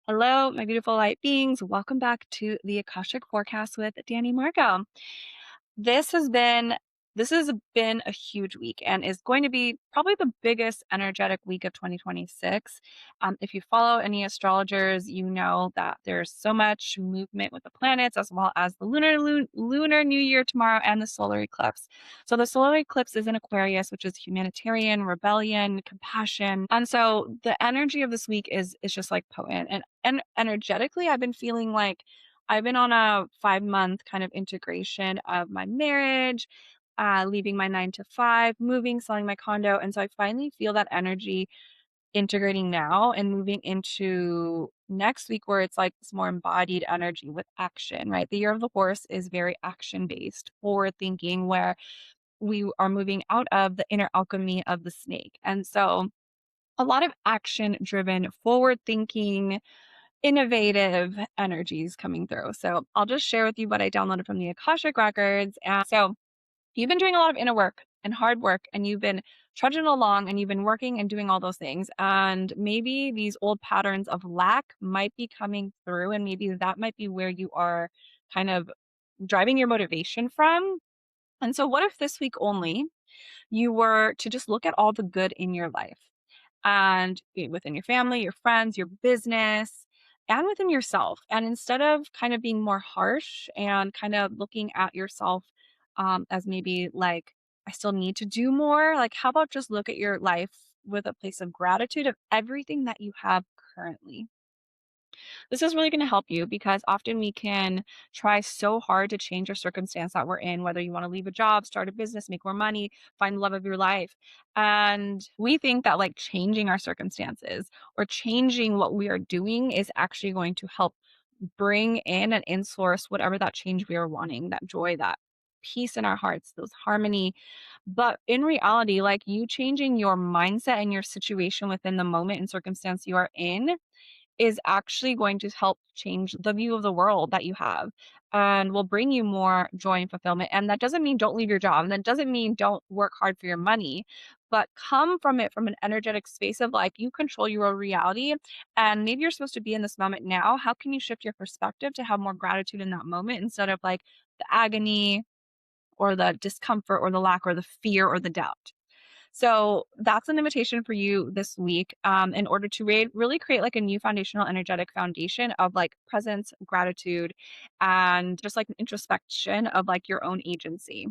Hello, my beautiful light beings. Welcome back to the Akashic Forecast with Dani Margeaux. This has been this has been a huge week and is going to be probably the biggest energetic week of 2026. If you follow any astrologers, you know that there's so much movement with the planets as well as the lunar New Year tomorrow and the solar eclipse. So the solar eclipse is in Aquarius, which is humanitarian, rebellion, compassion. And so the energy of this week is just like potent. And energetically, I've been feeling like I've been on a 5-month kind of integration of my marriage, leaving my 9 to 5, moving, selling my condo. And so I finally feel that energy integrating now and moving into next week where it's like this more embodied energy with action, right? The year of the horse is very action based, forward thinking, where we are moving out of the inner alchemy of the snake. And so a lot of action driven, forward thinking, innovative energies coming through. So I'll just share with you what I downloaded from the Akashic Records. And so you've been doing a lot of inner work and hard work, and you've been trudging along and you've been working and doing all those things. And maybe these old patterns of lack might be coming through, and maybe that might be where you are kind of driving your motivation from. And so, what if this week only you were to just look at all the good in your life? And within your family, your friends, your business, and within yourself. And instead of kind of being more harsh and kind of looking at yourself as maybe like, I still need to do more, like, how about just look at your life with a place of gratitude of everything that you have currently? This is really going to help you because often we can try so hard to change our circumstance that we're in, whether you want to leave a job, start a business, make more money, find the love of your life. And we think that like changing our circumstances or changing what we are doing is actually going to help bring in and in-source whatever that change we are wanting, that joy, that peace in our hearts, those harmony. But in reality, like you changing your mindset and your situation within the moment and circumstance you are in is actually going to help change the view of the world that you have and will bring you more joy and fulfillment. And that doesn't mean don't leave your job. And that doesn't mean don't work hard for your money, but come from it from an energetic space of like you control your own reality. And maybe you're supposed to be in this moment now. How can you shift your perspective to have more gratitude in that moment instead of like the agony or the discomfort or the lack or the fear or the doubt? So that's an invitation for you this week in order to really create like a new foundational energetic foundation of like presence, gratitude, and just like an introspection of like your own agency.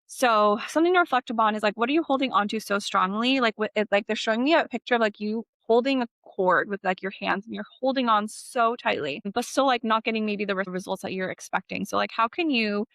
So something to reflect upon is like, what are you holding onto so strongly? Like, what it, like they're showing me a picture of like you holding a cord with like your hands and you're holding on so tightly, but still like not getting maybe the results that you're expecting. So like, how can you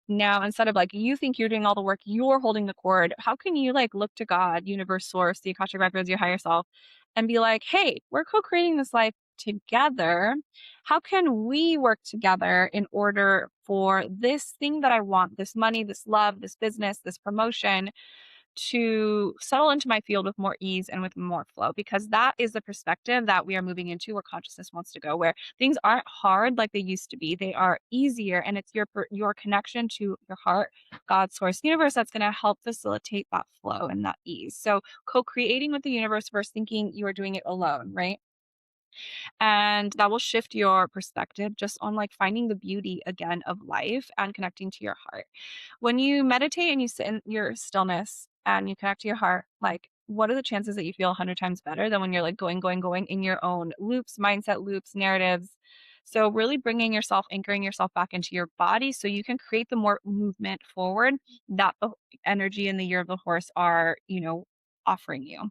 now, instead of like you think you're doing all the work, you're holding the cord. How can you like look to God, universe, source, the Akashic records, your higher self, and be like, hey, we're co-creating this life together. How can we work together in order for this thing that I want, this money, this love, this business, this promotion, to settle into my field with more ease and with more flow, because that is the perspective that we are moving into where consciousness wants to go, where things aren't hard like they used to be. They are easier, and it's your connection to your heart, God, source, universe, that's going to help facilitate that flow and that ease. So co-creating with the universe versus thinking you are doing it alone, right? And that will shift your perspective just on like finding the beauty again of life and connecting to your heart. When you meditate and you sit in your stillness and you connect to your heart, like what are the chances that you feel 100 times better than when you're like going in your own loops, mindset loops, narratives? So really bringing yourself, anchoring yourself back into your body so you can create the more movement forward that the energy in the year of the horse are, offering you.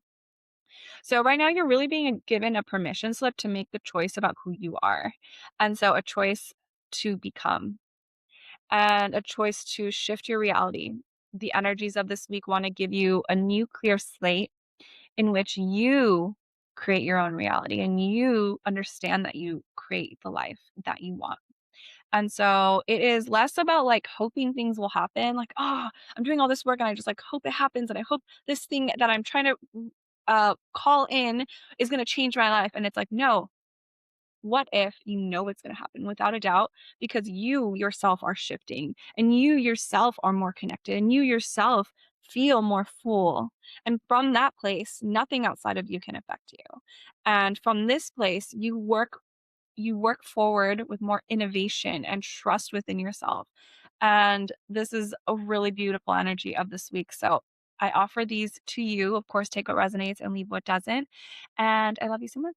So right now you're really being given a permission slip to make the choice about who you are. And so a choice to become and a choice to shift your reality. The energies of this week want to give you a new clear slate in which you create your own reality and you understand that you create the life that you want. And so it is less about like hoping things will happen, like, oh, I'm doing all this work and I just like hope it happens. And I hope this thing that I'm trying to call in is going to change my life. And it's like, no, what if you know it's going to happen without a doubt because you yourself are shifting and you yourself are more connected and you yourself feel more full. And from that place, nothing outside of you can affect you. And from this place, you work you work forward with more innovation and trust within yourself. And this is a really beautiful energy of this week. So I offer these to you. Of course, take what resonates and leave what doesn't. And I love you so much.